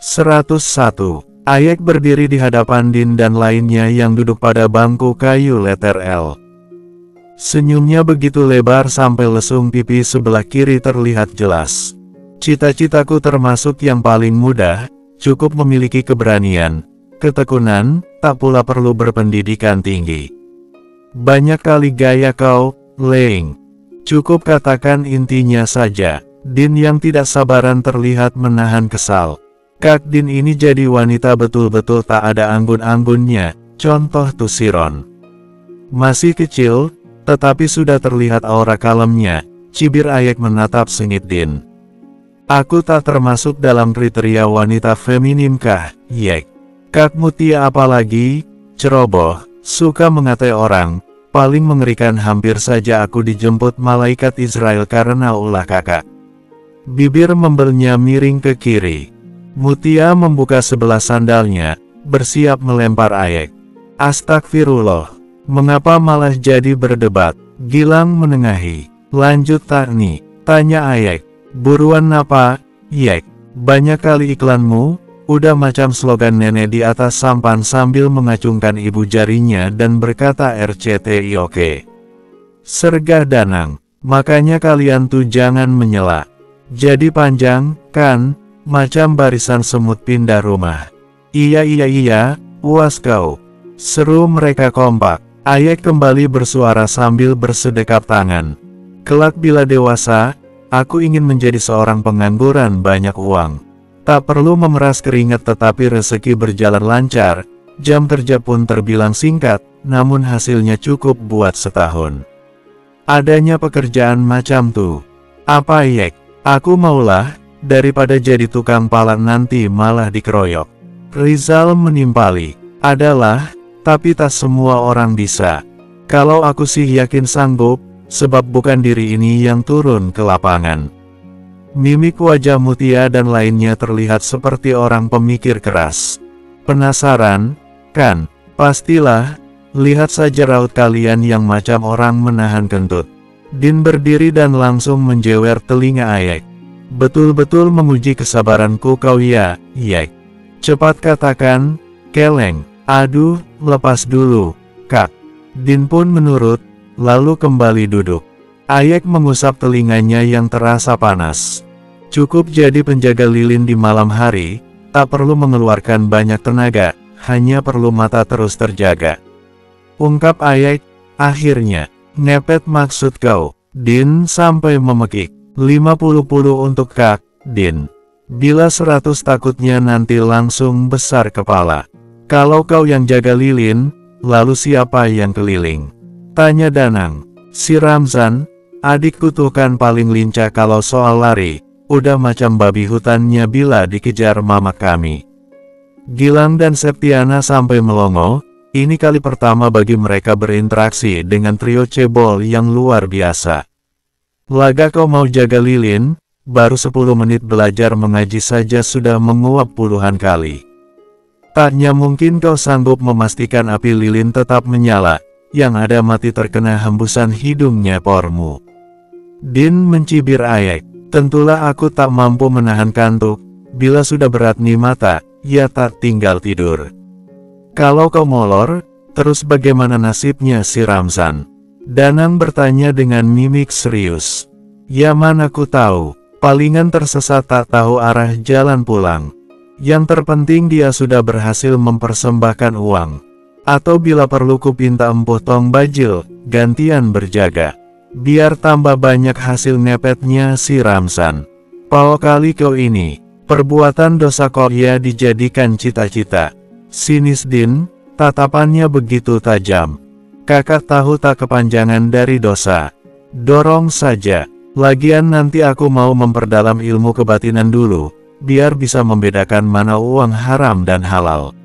101. Ayek berdiri di hadapan Din dan lainnya yang duduk pada bangku kayu letter L. Senyumnya begitu lebar sampai lesung pipi sebelah kiri terlihat jelas. Cita-citaku termasuk yang paling mudah, cukup memiliki keberanian, ketekunan, tak pula perlu berpendidikan tinggi. Banyak kali gaya kau, Ling. Cukup katakan intinya saja. Din yang tidak sabaran terlihat menahan kesal. Kak Din ini jadi wanita betul-betul tak ada anggun-anggunnya, contoh Tusiron. Masih kecil, tetapi sudah terlihat aura kalemnya, cibir Ayek menatap sengit Din. Aku tak termasuk dalam kriteria wanita femininkah, Yek? Kak Mutia apalagi, ceroboh, suka mengatai orang, paling mengerikan hampir saja aku dijemput malaikat Israel karena ulah kakak. Bibir membelnya miring ke kiri. Mutia membuka sebelah sandalnya, bersiap melempar Ayek. Astagfirullah, mengapa malah jadi berdebat? Gilang menengahi. Lanjut Tarni, tanya Ayek. Buruan napa, Yek? Banyak kali iklanmu, udah macam slogan nenek di atas sampan sambil mengacungkan ibu jarinya dan berkata RCTI oke. Sergah Danang, makanya kalian tuh jangan menyela. Jadi panjang, kan? Macam barisan semut pindah rumah. Iya, puas kau. Seru mereka kompak. Ayek kembali bersuara sambil bersedekap tangan. Kelak bila dewasa, aku ingin menjadi seorang pengangguran banyak uang. Tak perlu memeras keringat tetapi rezeki berjalan lancar, jam kerja pun terbilang singkat, namun hasilnya cukup buat setahun. Adanya pekerjaan macam tuh. Apa Yek? Aku maulah, daripada jadi tukang palak nanti malah dikeroyok. Rizal menimpali. Adalah, tapi tak semua orang bisa. Kalau aku sih yakin sanggup, sebab bukan diri ini yang turun ke lapangan. Mimik wajah Mutia dan lainnya terlihat seperti orang pemikir keras. Penasaran, kan? Pastilah, lihat saja raut kalian yang macam orang menahan kentut. Din berdiri dan langsung menjewer telinga Ayek. Betul-betul menguji kesabaranku kau ya, Yek. Cepat katakan, keleng. Aduh, lepas dulu, Kak. Din pun menurut, lalu kembali duduk. Ayek mengusap telinganya yang terasa panas. Cukup jadi penjaga lilin di malam hari, tak perlu mengeluarkan banyak tenaga, hanya perlu mata terus terjaga. Ungkap Ayek, akhirnya. Ngepet maksud kau, Din sampai memekik. 50 untuk Kak Din. Bila 100 takutnya nanti langsung besar kepala. Kalau kau yang jaga lilin, lalu siapa yang keliling? Tanya Danang. Si Ramzan, adikku tuh kan paling lincah kalau soal lari, udah macam babi hutannya bila dikejar mama kami. Gilang dan Septiana sampai melongo, ini kali pertama bagi mereka berinteraksi dengan trio cebol yang luar biasa. Laga kau mau jaga lilin, baru 10 menit belajar mengaji saja sudah menguap puluhan kali. Taknya mungkin kau sanggup memastikan api lilin tetap menyala, yang ada mati terkena hembusan hidungnya pormu. Din mencibir Ayek, tentulah aku tak mampu menahan kantuk, bila sudah berat nih mata, ya tak tinggal tidur. Kalau kau molor, terus bagaimana nasibnya si Ramzan? Danang bertanya dengan mimik serius. Ya mana ku tahu, palingan tersesat tak tahu arah jalan pulang. Yang terpenting dia sudah berhasil mempersembahkan uang. Atau bila perlu ku pinta empuh tong bajil, gantian berjaga. Biar tambah banyak hasil nepetnya si Ramzan. Pao kali kau ini, perbuatan dosa kok ya dijadikan cita-cita. Sinis Din, tatapannya begitu tajam. Kakak tahu tak kepanjangan dari dosa. Dorong saja. Lagian nanti aku mau memperdalam ilmu kebatinan dulu, biar bisa membedakan mana uang haram dan halal.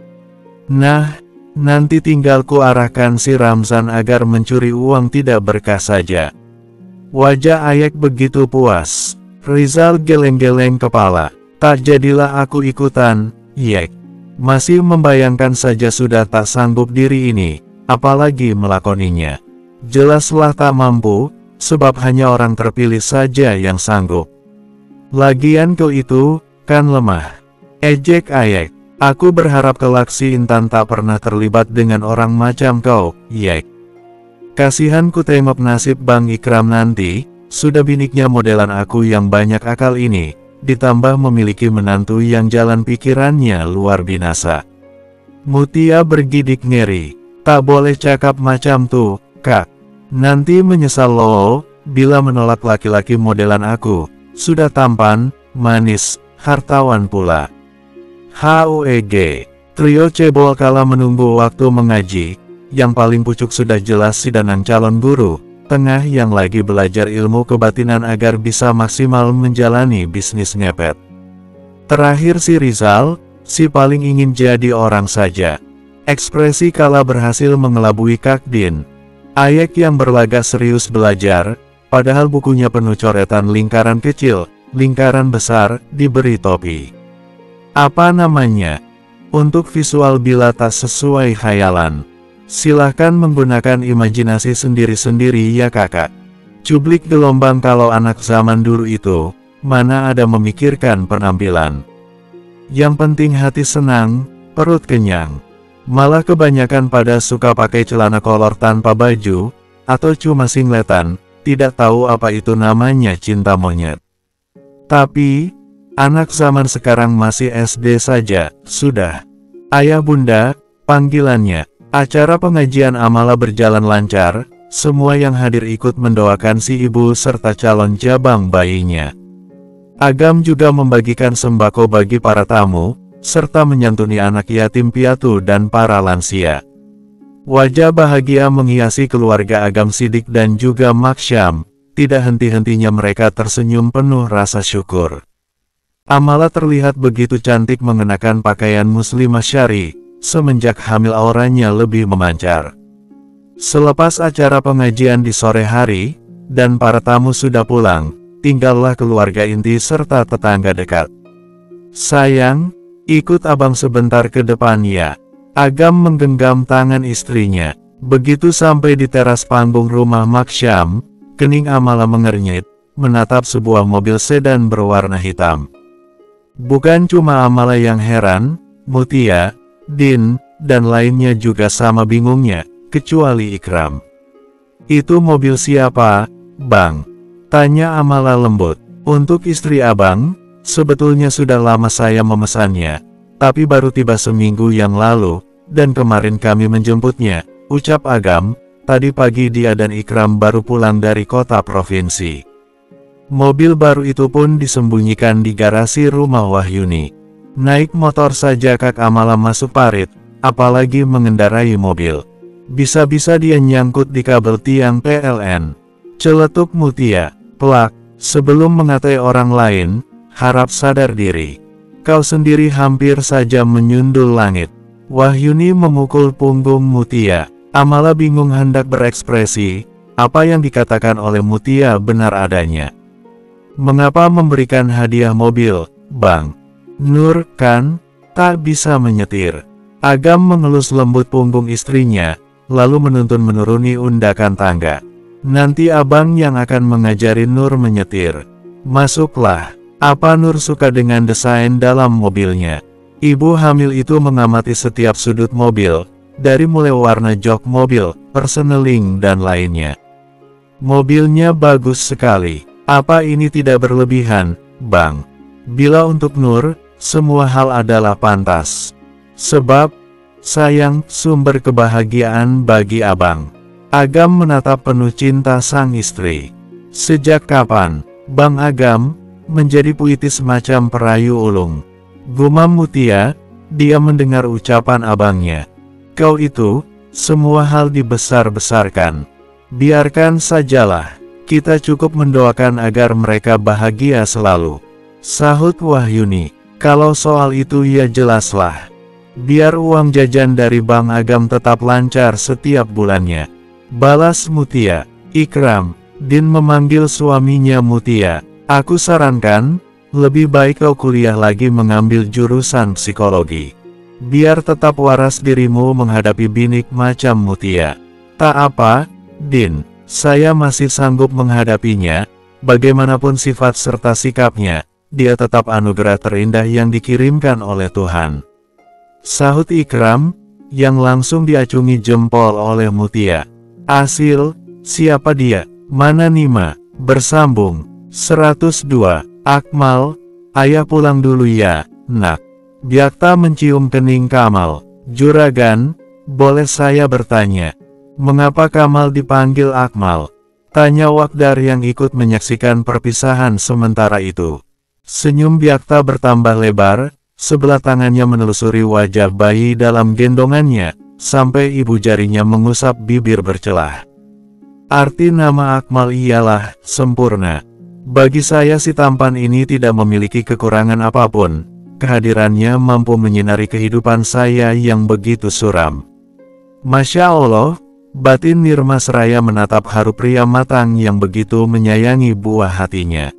Nah, nanti tinggal ku arahkan si Ramzan agar mencuri uang tidak berkah saja. Wajah Ayek begitu puas. Rizal geleng-geleng kepala. Tak jadilah aku ikutan, Yek. Masih membayangkan saja sudah tak sanggup diri ini. Apalagi melakoninya. Jelaslah tak mampu, sebab hanya orang terpilih saja yang sanggup. Lagian kau itu, kan lemah. Ejek Ayek. Aku berharap kelak si Intan tak pernah terlibat dengan orang macam kau, Yek. Kasihan ku tengok nasib Bang Ikram nanti, sudah biniknya modelan aku yang banyak akal ini, ditambah memiliki menantu yang jalan pikirannya luar binasa. Mutia bergidik ngeri. Tak boleh cakap macam tuh, Kak. Nanti menyesal loh, bila menolak laki-laki modelan aku. Sudah tampan, manis, hartawan pula. HUEG. Trio cebol kala menunggu waktu mengaji. Yang paling pucuk sudah jelas si Danang calon guru, tengah yang lagi belajar ilmu kebatinan agar bisa maksimal menjalani bisnis ngepet. Terakhir si Rizal, si paling ingin jadi orang saja. Ekspresi kala berhasil mengelabui Kak Din. Ayek yang berlagak serius belajar, padahal bukunya penuh coretan lingkaran kecil, lingkaran besar, diberi topi. Apa namanya? Untuk visual bila tak sesuai khayalan, silahkan menggunakan imajinasi sendiri-sendiri ya kakak. Cublik gelombang kalau anak zaman dulu itu, mana ada memikirkan penampilan. Yang penting hati senang, perut kenyang. Malah kebanyakan pada suka pakai celana kolor tanpa baju, atau cuma singletan, tidak tahu apa itu namanya cinta monyet. Tapi, anak zaman sekarang masih SD saja, sudah. Ayah bunda, panggilannya. Acara pengajian Amala berjalan lancar, semua yang hadir ikut mendoakan si ibu serta calon jabang bayinya. Agam juga membagikan sembako bagi para tamu, serta menyantuni anak yatim piatu dan para lansia. Wajah bahagia menghiasi keluarga Agam Sidik dan juga Maksyam, tidak henti-hentinya mereka tersenyum penuh rasa syukur. Amala terlihat begitu cantik mengenakan pakaian muslimah syari. Semenjak hamil auranya lebih memancar. Selepas acara pengajian di sore hari, dan para tamu sudah pulang, tinggallah keluarga inti serta tetangga dekat. Sayang, ikut abang sebentar ke depan ya. Agam menggenggam tangan istrinya. Begitu sampai di teras panggung rumah Maksyam, kening Amala mengernyit, menatap sebuah mobil sedan berwarna hitam. Bukan cuma Amala yang heran, Mutia, Din, dan lainnya juga sama bingungnya, kecuali Ikram. Itu mobil siapa, Bang? Tanya Amala lembut. Untuk istri abang, sebetulnya sudah lama saya memesannya, tapi baru tiba seminggu yang lalu, dan kemarin kami menjemputnya, ucap Agam. Tadi pagi dia dan Ikram baru pulang dari kota provinsi. Mobil baru itu pun disembunyikan di garasi rumah Wahyuni. Naik motor saja Kak Amala masuk parit, apalagi mengendarai mobil. Bisa-bisa dia nyangkut di kabel tiang PLN. Celetuk Mutia, pelak, sebelum mengatai orang lain, harap sadar diri. Kau sendiri hampir saja menyundul langit. Wahyuni memukul punggung Mutia. Amala bingung hendak berekspresi, apa yang dikatakan oleh Mutia benar adanya. Mengapa memberikan hadiah mobil, Bang? Nur, kan, tak bisa menyetir. Agam mengelus lembut punggung istrinya, lalu menuntun menuruni undakan tangga. Nanti abang yang akan mengajari Nur menyetir. Masuklah. Apa Nur suka dengan desain dalam mobilnya? Ibu hamil itu mengamati setiap sudut mobil, dari mulai warna jok mobil, personeling dan lainnya. Mobilnya bagus sekali. Apa ini tidak berlebihan, Bang? Bila untuk Nur, semua hal adalah pantas. Sebab, sayang, sumber kebahagiaan bagi abang. Agam menatap penuh cinta sang istri. Sejak kapan, Bang Agam, menjadi puitis macam perayu ulung? Gumam Mutia, dia mendengar ucapan abangnya. Kau itu, semua hal dibesar-besarkan. Biarkan sajalah, kita cukup mendoakan agar mereka bahagia selalu. Sahut Wahyuni. Kalau soal itu ya jelaslah. Biar uang jajan dari Bang Agam tetap lancar setiap bulannya. Balas Mutia. Ikram, Din memanggil suaminya Mutia. Aku sarankan, lebih baik kau kuliah lagi mengambil jurusan psikologi. Biar tetap waras dirimu menghadapi binik macam Mutia. Tak apa, Din, saya masih sanggup menghadapinya, bagaimanapun sifat serta sikapnya. dia tetap anugerah terindah yang dikirimkan oleh Tuhan. Sahut Ikram, yang langsung diacungi jempol oleh Mutia. Asil, siapa dia? Mana Nima? Bersambung. 102. Akmal, ayah pulang dulu ya, nak. Byakta mencium kening Kamal. Juragan, boleh saya bertanya? Mengapa Kamal dipanggil Akmal? Tanya Wakdar yang ikut menyaksikan perpisahan sementara itu. Senyum Byakta bertambah lebar, sebelah tangannya menelusuri wajah bayi dalam gendongannya, sampai ibu jarinya mengusap bibir bercelah. Arti nama Akmal ialah sempurna. Bagi saya si tampan ini tidak memiliki kekurangan apapun. Kehadirannya mampu menyinari kehidupan saya yang begitu suram. Masya Allah, batin Nirma seraya menatap haru pria matang yang begitu menyayangi buah hatinya.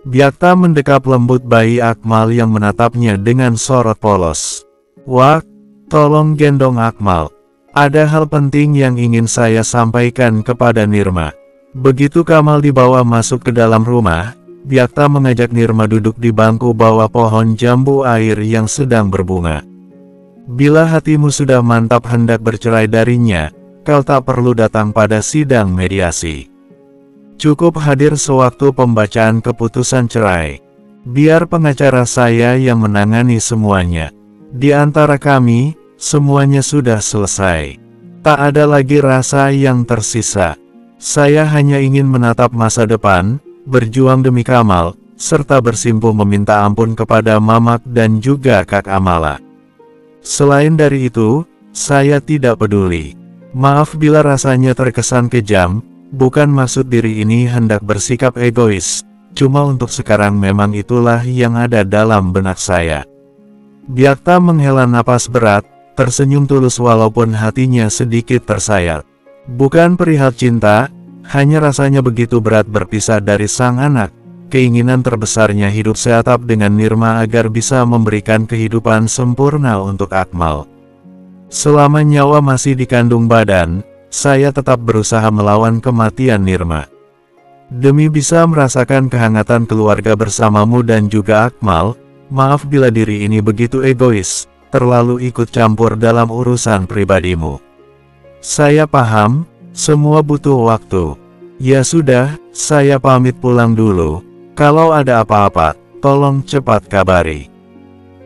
Byakta mendekap lembut bayi Akmal yang menatapnya dengan sorot polos. Wak, tolong gendong Akmal. Ada hal penting yang ingin saya sampaikan kepada Nirma. Begitu Kamal dibawa masuk ke dalam rumah, Byakta mengajak Nirma duduk di bangku bawah pohon jambu air yang sedang berbunga. Bila hatimu sudah mantap hendak bercerai darinya, kau tak perlu datang pada sidang mediasi. Cukup hadir sewaktu pembacaan keputusan cerai. Biar pengacara saya yang menangani semuanya. Di antara kami, semuanya sudah selesai. Tak ada lagi rasa yang tersisa. Saya hanya ingin menatap masa depan, berjuang demi Kamal, serta bersimpuh meminta ampun kepada Mamak dan juga Kak Amala. Selain dari itu, saya tidak peduli. Maaf bila rasanya terkesan kejam, bukan maksud diri ini hendak bersikap egois, cuma untuk sekarang memang itulah yang ada dalam benak saya. Byakta menghela napas berat, tersenyum tulus walaupun hatinya sedikit tersayat. Bukan perihal cinta, hanya rasanya begitu berat berpisah dari sang anak. Keinginan terbesarnya hidup seatap dengan Nirma agar bisa memberikan kehidupan sempurna untuk Akmal. Selama nyawa masih dikandung badan, saya tetap berusaha melawan kematian Nirma. Demi bisa merasakan kehangatan keluarga bersamamu dan juga Akmal, maaf bila diri ini begitu egois, terlalu ikut campur dalam urusan pribadimu. Saya paham, semua butuh waktu. Ya sudah, saya pamit pulang dulu. Kalau ada apa-apa, tolong cepat kabari.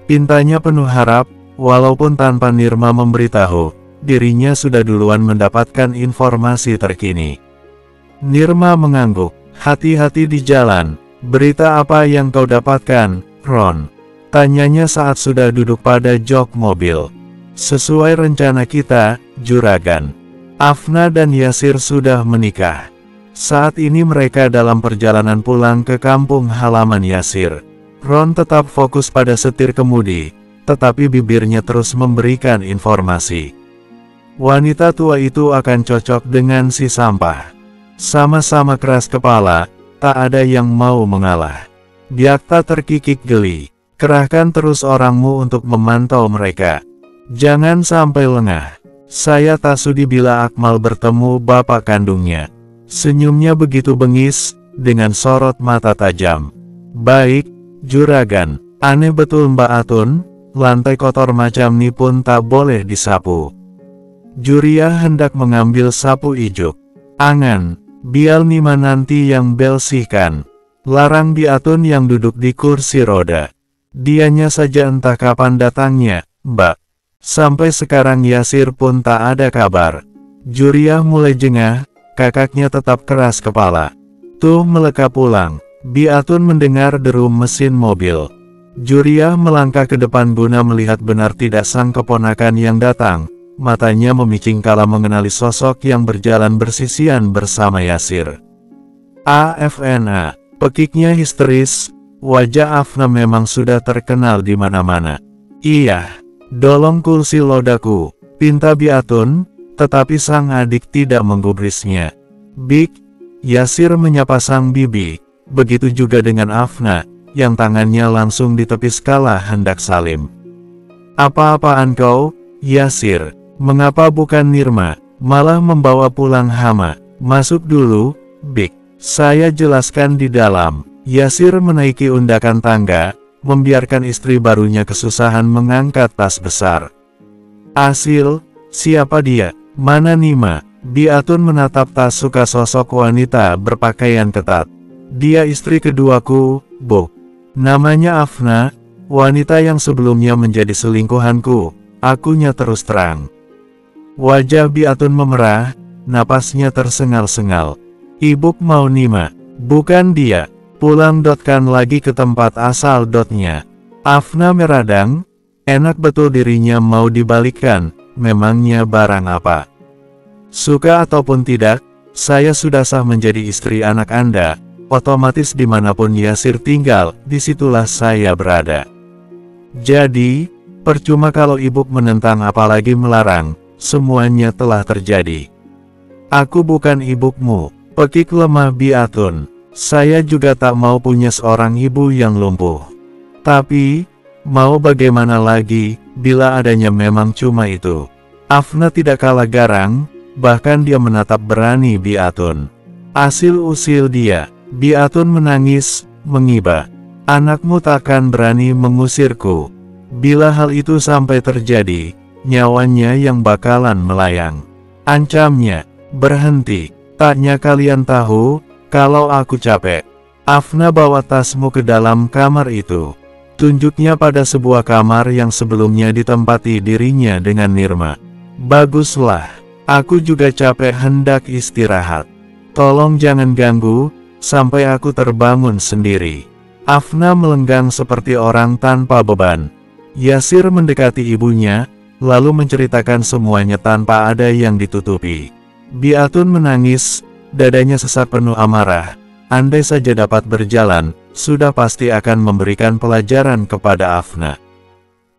Pintanya penuh harap, walaupun tanpa Nirma memberitahu. Dirinya sudah duluan mendapatkan informasi terkini. Nirma mengangguk. Hati-hati di jalan. Berita apa yang kau dapatkan, Ron? Tanyanya saat sudah duduk pada jok mobil. Sesuai rencana kita, Juragan. Afna dan Yasir sudah menikah. Saat ini mereka dalam perjalanan pulang ke kampung halaman Yasir. Ron tetap fokus pada setir kemudi, tetapi bibirnya terus memberikan informasi. Wanita tua itu akan cocok dengan si sampah. Sama-sama keras kepala, tak ada yang mau mengalah. Byakta terkikik geli. Kerahkan terus orangmu untuk memantau mereka. Jangan sampai lengah. Saya tak sudi bila Akmal bertemu bapak kandungnya. Senyumnya begitu bengis, dengan sorot mata tajam. Baik, Juragan. Aneh betul Mbak Atun, lantai kotor macam ni pun tak boleh disapu. Juria hendak mengambil sapu ijuk. Angan, bial Nima nanti yang bersihkan. Larang Biatun yang duduk di kursi roda. Dianya saja entah kapan datangnya, Mbak. Sampai sekarang Yasir pun tak ada kabar. Juria mulai jengah, kakaknya tetap keras kepala. Tuh meleka pulang. Biatun mendengar deru mesin mobil. Juria melangkah ke depan guna melihat benar tidak sang keponakan yang datang. Matanya memicing kala mengenali sosok yang berjalan bersisian bersama Yasir. AFNA, pekiknya histeris, wajah Afna memang sudah terkenal di mana-mana. Iya, dolong kursi lodaku, pinta Biatun, tetapi sang adik tidak menggubrisnya. Bik, Yasir menyapa sang bibi, begitu juga dengan Afna, yang tangannya langsung ditepis kala hendak salim. Apa-apaan kau, Yasir? Mengapa bukan Nirma, malah membawa pulang Hama? Masuk dulu, Bik. Saya jelaskan di dalam. Yasir menaiki undakan tangga, membiarkan istri barunya kesusahan mengangkat tas besar. Asil, siapa dia? Mana Nima? Biatun menatap tas suka sosok wanita berpakaian ketat. Dia istri keduaku, Bu. Namanya Afna, wanita yang sebelumnya menjadi selingkuhanku. Akunya terus terang. Wajah Biatun memerah, napasnya tersengal-sengal. Ibu mau Nima? Bukan dia. Pulang. Lagi ke tempat asal. Afna meradang, enak betul dirinya mau dibalikkan, memangnya barang apa? Suka ataupun tidak, saya sudah sah menjadi istri anak Anda, otomatis dimanapun Yasir tinggal, disitulah saya berada. Jadi, percuma kalau ibu menentang apalagi melarang, semuanya telah terjadi. Aku bukan ibumu, pekik lemah Biatun. Saya juga tak mau punya seorang ibu yang lumpuh. Tapi, mau bagaimana lagi, bila adanya memang cuma itu. Afna tidak kalah garang, bahkan dia menatap berani Biatun. Asil usil dia. Biatun menangis, mengiba. Anakmu takkan berani mengusirku. Bila hal itu sampai terjadi, nyawanya yang bakalan melayang. Ancamnya, berhenti. Taknya kalian tahu, kalau aku capek. Afna bawa tasmu ke dalam kamar itu. Tunjuknya pada sebuah kamar yang sebelumnya ditempati dirinya dengan Nirma. Baguslah, aku juga capek hendak istirahat. Tolong jangan ganggu, sampai aku terbangun sendiri. Afna melenggang seperti orang tanpa beban. Yasir mendekati ibunya, lalu menceritakan semuanya tanpa ada yang ditutupi. Biatun menangis, dadanya sesak penuh amarah. Andai saja dapat berjalan, sudah pasti akan memberikan pelajaran kepada Afna.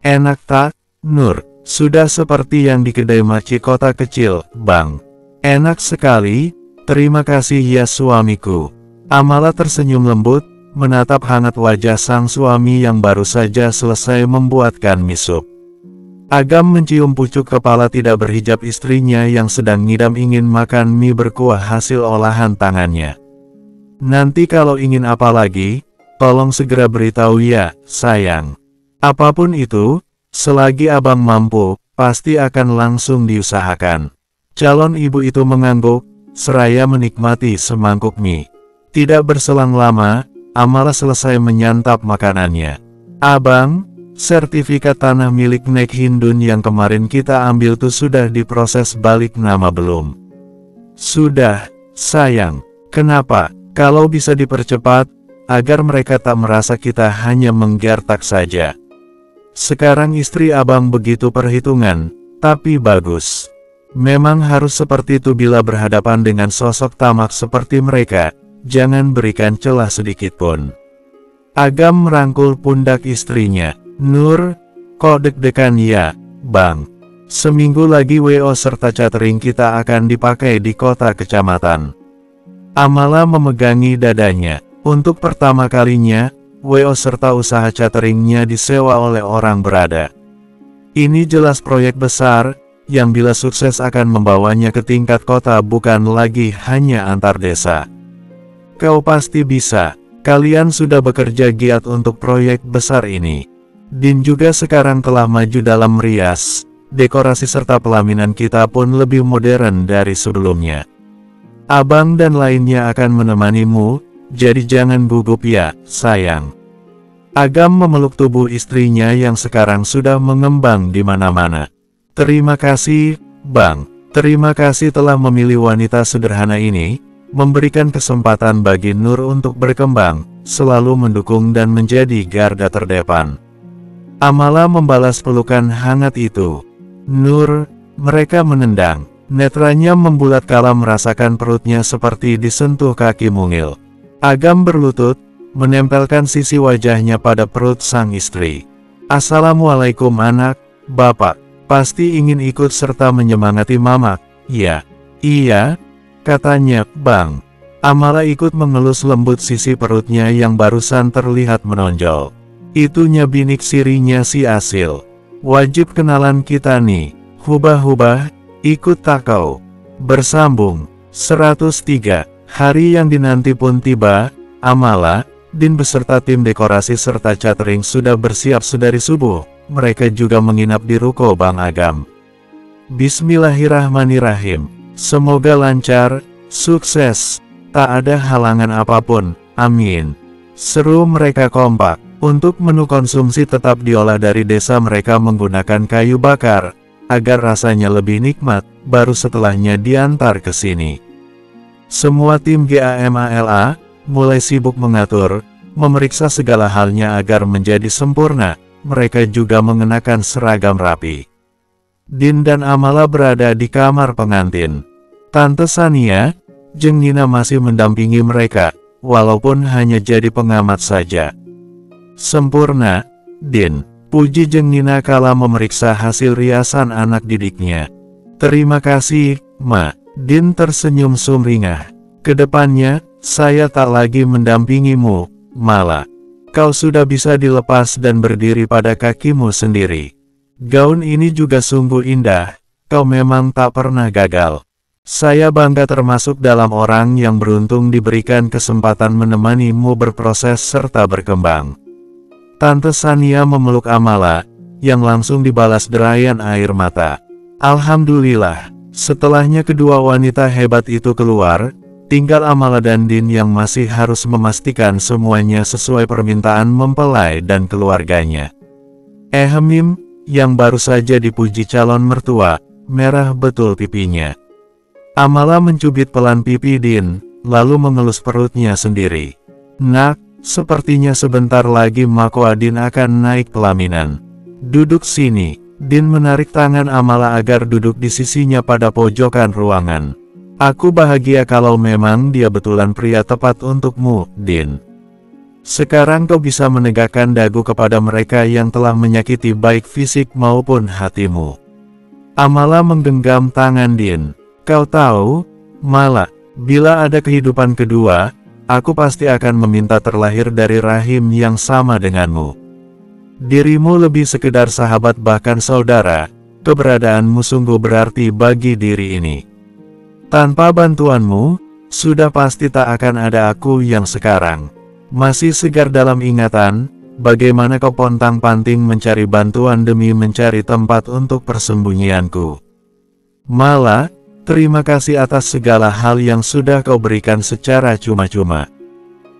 Enak tak, Nur? Sudah seperti yang di kedai maci kota kecil, Bang. Enak sekali, terima kasih ya suamiku. Amala tersenyum lembut, menatap hangat wajah sang suami yang baru saja selesai membuatkan mie sup. Agam mencium pucuk kepala tidak berhijab istrinya yang sedang ngidam ingin makan mie berkuah hasil olahan tangannya. Nanti kalau ingin apa lagi, tolong segera beritahu ya, sayang. Apapun itu, selagi abang mampu, pasti akan langsung diusahakan. Calon ibu itu mengangguk, seraya menikmati semangkuk mie. Tidak berselang lama, Amala selesai menyantap makanannya. Abang, sertifikat tanah milik Nek Hindun yang kemarin kita ambil tuh sudah diproses balik nama belum? Sudah, sayang. Kenapa? Kalau bisa dipercepat, agar mereka tak merasa kita hanya menggertak saja. Sekarang istri abang begitu perhitungan, tapi bagus. Memang harus seperti itu bila berhadapan dengan sosok tamak seperti mereka. Jangan berikan celah sedikitpun. Agam merangkul pundak istrinya. Nur, kok deg-degan ya, Bang? Seminggu lagi WO serta catering kita akan dipakai di kota kecamatan. Amala memegangi dadanya. Untuk pertama kalinya, WO serta usaha cateringnya disewa oleh orang berada. Ini jelas proyek besar, yang bila sukses akan membawanya ke tingkat kota bukan lagi hanya antar desa. Kau pasti bisa, kalian sudah bekerja giat untuk proyek besar ini. Din juga sekarang telah maju dalam rias, dekorasi serta pelaminan kita pun lebih modern dari sebelumnya. Abang dan lainnya akan menemanimu, jadi jangan gugup ya, sayang. Agam memeluk tubuh istrinya yang sekarang sudah mengembang di mana-mana. Terima kasih, Bang. Terima kasih telah memilih wanita sederhana ini, memberikan kesempatan bagi Nur untuk berkembang, selalu mendukung dan menjadi garda terdepan. Amala membalas pelukan hangat itu. Nur, mereka menendang. Netranya membulat kala merasakan perutnya seperti disentuh kaki mungil. Agam berlutut, menempelkan sisi wajahnya pada perut sang istri. Assalamualaikum anak, Bapak. Pasti ingin ikut serta menyemangati Mamak, ya? Iya, katanya, Bang. Amala ikut mengelus lembut sisi perutnya yang barusan terlihat menonjol. Itunya binik sirinya si Asil. Wajib kenalan kita nih. Hubah-hubah, ikut tak kau? Bersambung. 103. Hari yang dinanti pun tiba. Amala, Din beserta tim dekorasi serta catering sudah bersiap sedari subuh. Mereka juga menginap di ruko Bang Agam. Bismillahirrahmanirrahim. Semoga lancar, sukses, tak ada halangan apapun, amin. Seru mereka kompak. Untuk menu konsumsi tetap diolah dari desa, mereka menggunakan kayu bakar, agar rasanya lebih nikmat, baru setelahnya diantar ke sini. Semua tim GAMALA mulai sibuk mengatur, memeriksa segala halnya agar menjadi sempurna. Mereka juga mengenakan seragam rapi. Din dan Amala berada di kamar pengantin. Tante Sania, Jeng Nina masih mendampingi mereka, walaupun hanya jadi pengamat saja. Sempurna, Din, puji Jeng Nina kala memeriksa hasil riasan anak didiknya. Terima kasih, Ma. Din tersenyum sumringah. Kedepannya, saya tak lagi mendampingimu, Mala. Kau sudah bisa dilepas dan berdiri pada kakimu sendiri. Gaun ini juga sungguh indah, kau memang tak pernah gagal. Saya bangga termasuk dalam orang yang beruntung diberikan kesempatan menemanimu berproses serta berkembang. Tante Sania memeluk Amala, yang langsung dibalas derayan air mata. Alhamdulillah, setelahnya kedua wanita hebat itu keluar, tinggal Amala dan Din yang masih harus memastikan semuanya sesuai permintaan mempelai dan keluarganya. Mim, yang baru saja dipuji calon mertua, merah betul pipinya. Amala mencubit pelan pipi Din, lalu mengelus perutnya sendiri. Nak, sepertinya sebentar lagi Mako Adin akan naik pelaminan. Duduk sini. Din menarik tangan Amala agar duduk di sisinya pada pojokan ruangan. Aku bahagia kalau memang dia betulan pria tepat untukmu, Din. Sekarang kau bisa menegakkan dagu kepada mereka yang telah menyakiti baik fisik maupun hatimu. Amala menggenggam tangan Din. Kau tahu, Mala, bila ada kehidupan kedua, aku pasti akan meminta terlahir dari rahim yang sama denganmu. Dirimu lebih sekedar sahabat bahkan saudara, keberadaanmu sungguh berarti bagi diri ini. Tanpa bantuanmu, sudah pasti tak akan ada aku yang sekarang. Masih segar dalam ingatan, bagaimana kau pontang-panting mencari bantuan demi mencari tempat untuk persembunyianku. Mala, terima kasih atas segala hal yang sudah kau berikan secara cuma-cuma.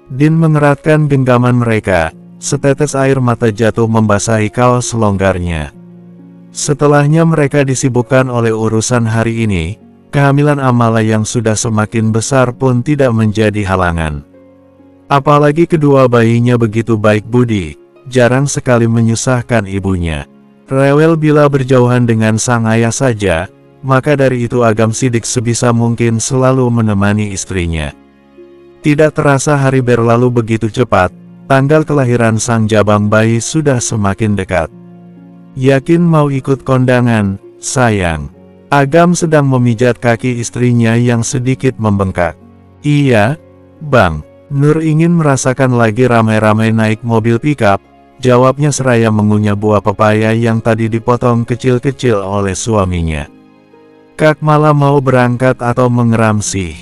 Din mengeratkan genggaman mereka, setetes air mata jatuh membasahi kaos longgarnya. Setelahnya mereka disibukkan oleh urusan hari ini. Kehamilan Amala yang sudah semakin besar pun tidak menjadi halangan. Apalagi kedua bayinya begitu baik budi, jarang sekali menyusahkan ibunya. Rewel bila berjauhan dengan sang ayah saja, maka dari itu Agam Sidik sebisa mungkin selalu menemani istrinya. Tidak terasa hari berlalu begitu cepat, tanggal kelahiran sang jabang bayi sudah semakin dekat. Yakin mau ikut kondangan, sayang? Agam sedang memijat kaki istrinya yang sedikit membengkak. Iya, Bang. Nur ingin merasakan lagi ramai-ramai naik mobil pickup, jawabnya seraya mengunyah buah pepaya yang tadi dipotong kecil-kecil oleh suaminya. Kak Mala mau berangkat atau mengeram sih?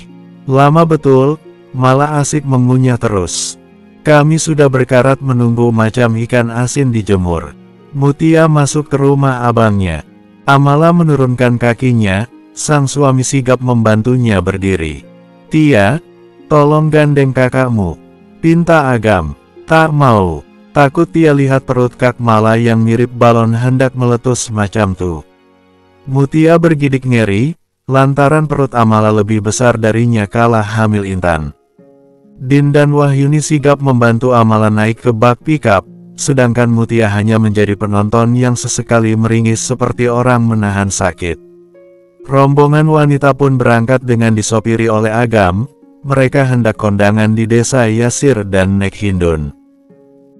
Lama betul, malah asik mengunyah terus. Kami sudah berkarat menunggu macam ikan asin dijemur. Mutia masuk ke rumah abangnya. Amala menurunkan kakinya, sang suami sigap membantunya berdiri. Tia, tolong gandeng kakakmu, pinta Agam. Tak mau, takut Tia lihat perut Kak Mala yang mirip balon hendak meletus macam tuh. Mutia bergidik ngeri, lantaran perut Amala lebih besar darinya kala hamil Intan. Din dan Wahyuni sigap membantu Amala naik ke bak pickup. Sedangkan Mutia hanya menjadi penonton yang sesekali meringis seperti orang menahan sakit. Rombongan wanita pun berangkat dengan disopiri oleh Agam, mereka hendak kondangan di desa Yasir dan Nek Hindun.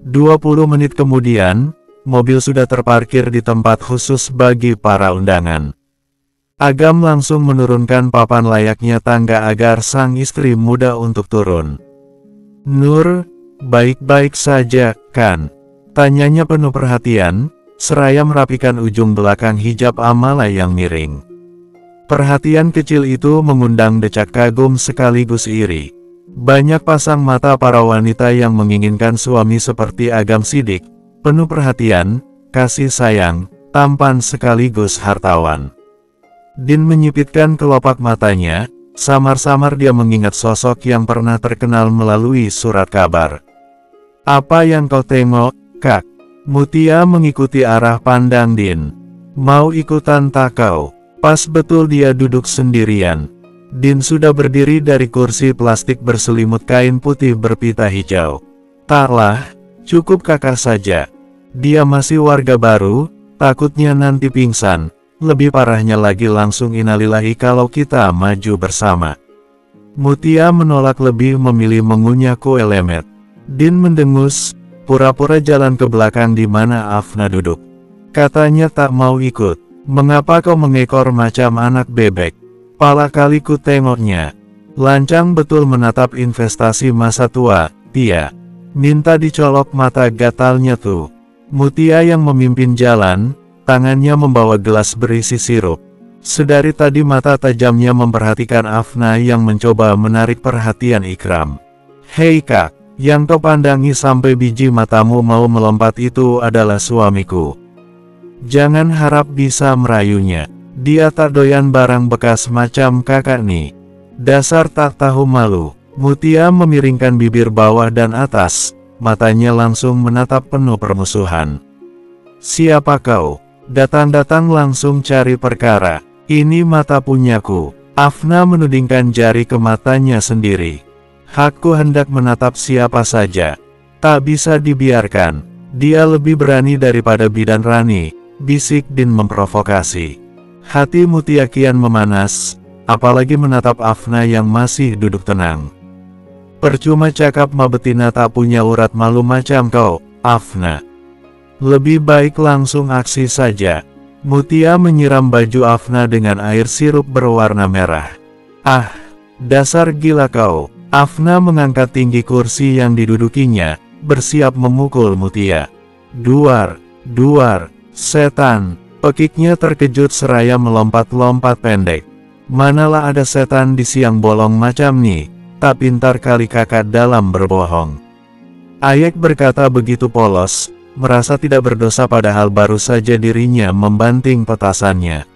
20 menit kemudian, mobil sudah terparkir di tempat khusus bagi para undangan. Agam langsung menurunkan papan layaknya tangga agar sang istri muda untuk turun. Nur, baik-baik saja, kan? Tanyanya penuh perhatian, seraya merapikan ujung belakang hijab Amala yang miring. Perhatian kecil itu mengundang decak kagum sekaligus iri. Banyak pasang mata para wanita yang menginginkan suami seperti Agam Sidik, penuh perhatian, kasih sayang, tampan sekaligus hartawan. Din menyipitkan kelopak matanya, samar-samar dia mengingat sosok yang pernah terkenal melalui surat kabar. "Apa yang kau tengok, Kak?" Mutia mengikuti arah pandang Din. "Mau ikutan tak kau?" Pas betul dia duduk sendirian. Din sudah berdiri dari kursi plastik berselimut kain putih berpita hijau. "Taklah, cukup kakak saja. Dia masih warga baru, takutnya nanti pingsan. Lebih parahnya lagi langsung innalillahi kalau kita maju bersama." Mutia menolak, lebih memilih mengunyah kue lemet. Din mendengus, pura-pura jalan ke belakang di mana Afna duduk. Katanya tak mau ikut. "Mengapa kau mengekor macam anak bebek?" "Pala kali ku tengoknya. Lancang betul menatap investasi masa tua, Tia. Minta dicolok mata gatalnya tuh." Mutia yang memimpin jalan, tangannya membawa gelas berisi sirup. Sedari tadi mata tajamnya memperhatikan Afna yang mencoba menarik perhatian Ikram. "Hei Kak, yang kau pandangi sampai biji matamu mau melompat itu adalah suamiku. Jangan harap bisa merayunya. Dia tak doyan barang bekas macam kakak nih. Dasar tak tahu malu." Mutia memiringkan bibir bawah dan atas, matanya langsung menatap penuh permusuhan. "Siapa kau? Datang-datang langsung cari perkara. Ini mata punyaku." Afna menudingkan jari ke matanya sendiri. "Hakku hendak menatap siapa saja. Tak bisa dibiarkan. Dia lebih berani daripada bidan Rani," bisik Din memprovokasi. Hati Mutia kian memanas, apalagi menatap Afna yang masih duduk tenang. "Percuma cakap ma betina tak punya urat malu macam kau, Afna. Lebih baik langsung aksi saja." Mutia menyiram baju Afna dengan air sirup berwarna merah. "Ah, dasar gila kau." Afna mengangkat tinggi kursi yang didudukinya, bersiap memukul Mutia. "Duar, duar, setan!" Pekiknya terkejut seraya melompat-lompat pendek. "Manalah ada setan di siang bolong macam nih, tak pintar kali kakak dalam berbohong." Ayek berkata begitu polos, merasa tidak berdosa padahal baru saja dirinya membanting petasannya.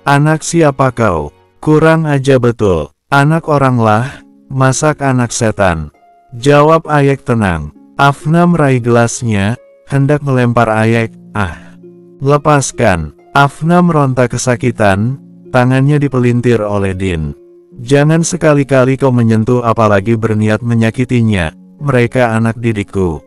"Anak siapa kau? Kurang aja betul. Anak orang lah, masak anak setan." Jawab Ayek tenang. Afna meraih gelasnya, hendak melempar Ayek. "Ah, lepaskan." Afna meronta kesakitan, tangannya dipelintir oleh Din. "Jangan sekali-kali kau menyentuh apalagi berniat menyakitinya, mereka anak didikku,"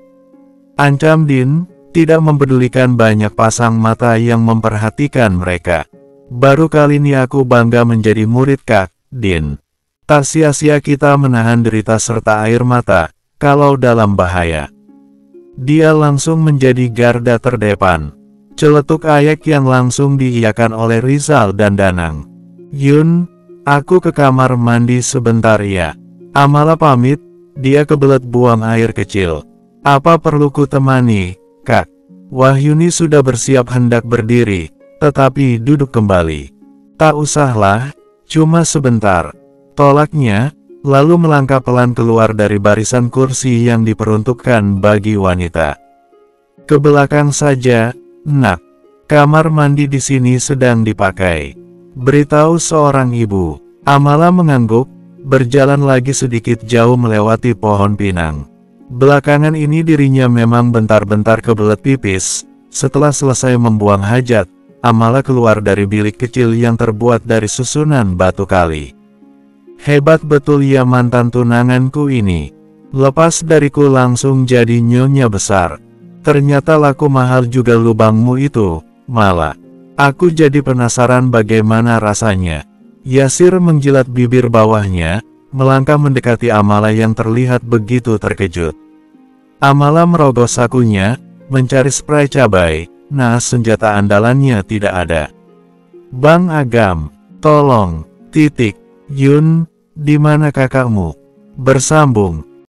ancam Din, tidak mempedulikan banyak pasang mata yang memperhatikan mereka. "Baru kali ini aku bangga menjadi murid Kak, Din. Tak sia-sia kita menahan derita serta air mata, kalau dalam bahaya." Dia langsung menjadi garda terdepan. Celetuk Ayek yang langsung diiyakan oleh Rizal dan Danang. "Yun, aku ke kamar mandi sebentar ya." Amala pamit, dia kebelet buang air kecil. "Apa perlu ku temani, Kak?" Wahyuni sudah bersiap hendak berdiri, tetapi duduk kembali. "Tak usahlah, cuma sebentar," tolaknya, lalu melangkah pelan keluar dari barisan kursi yang diperuntukkan bagi wanita. "Ke belakang saja, Nak. Kamar mandi di sini sedang dipakai," beritahu seorang ibu. Amala mengangguk, berjalan lagi sedikit jauh melewati pohon pinang. Belakangan ini dirinya memang bentar-bentar kebelet pipis. Setelah selesai membuang hajat, Amala keluar dari bilik kecil yang terbuat dari susunan batu kali. "Hebat betul ya mantan tunanganku ini. Lepas dariku langsung jadi nyonya besar. Ternyata laku mahal juga lubangmu itu, Mala. Aku jadi penasaran bagaimana rasanya." Yasir menjilat bibir bawahnya, melangkah mendekati Amala yang terlihat begitu terkejut. Amala merogoh sakunya, mencari spray cabai. Nah, senjata andalannya tidak ada. "Bang Agam, tolong, titik. Yun, di mana kakakmu?" Bersambung.